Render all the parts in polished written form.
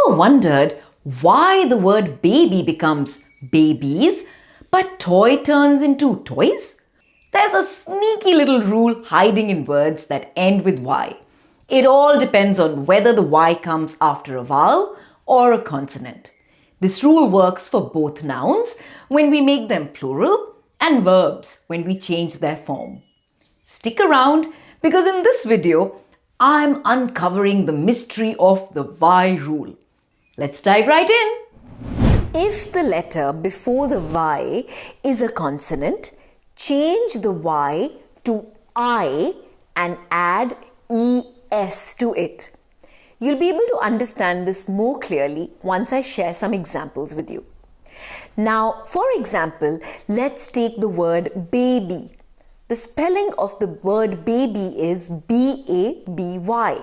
Ever wondered why the word baby becomes babies, but toy turns into toys? There's a sneaky little rule hiding in words that end with Y. It all depends on whether the Y comes after a vowel or a consonant. This rule works for both nouns when we make them plural and verbs when we change their form. Stick around because in this video, I'm uncovering the mystery of the Y rule. Let's dive right in. If the letter before the Y is a consonant, change the Y to I and add ES to it. You'll be able to understand this more clearly once I share some examples with you. Now, for example, let's take the word baby. The spelling of the word baby is B-A-B-Y.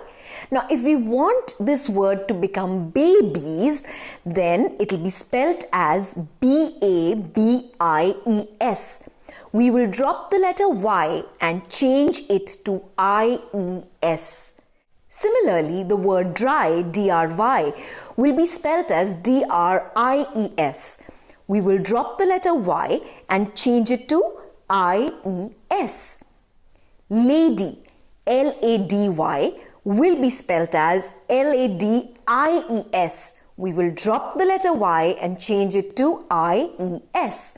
Now, if we want this word to become babies, then it will be spelt as B-A-B-I-E-S. We will drop the letter Y and change it to I-E-S. Similarly, the word dry, D-R-Y, will be spelt as D-R-I-E-S. We will drop the letter Y and change it to I-E-S. Lady, L-A-D-Y, will be spelt as L-A-D-I-E-S. We will drop the letter Y and change it to I-E-S.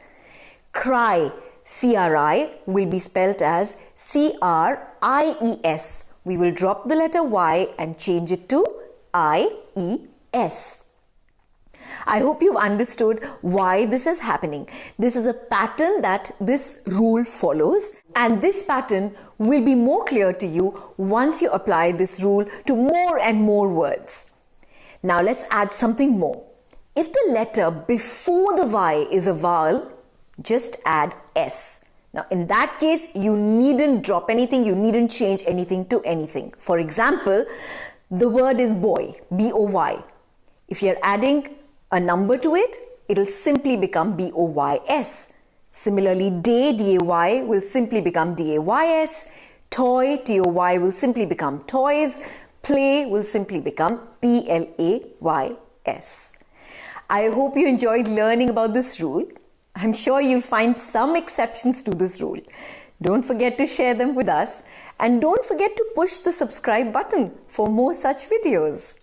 Cry, C-R-I, will be spelt as C-R-I-E-S. We will drop the letter Y and change it to I-E-S. I hope you've understood why this is happening. This is a pattern that this rule follows, and this pattern will be more clear to you once you apply this rule to more and more words. Now let's add something more. If the letter before the Y is a vowel, just add S. Now in that case, you needn't drop anything, you needn't change anything to anything. For example, the word is boy, B-O-Y. If you're adding a number to it, it'll simply become B-O-Y-S. Similarly, day, D-A-Y, will simply become D-A-Y-S. Toy, T-O-Y, will simply become toys. Play will simply become P-L-A-Y-S. I hope you enjoyed learning about this rule. I'm sure you'll find some exceptions to this rule. Don't forget to share them with us, and don't forget to push the subscribe button for more such videos.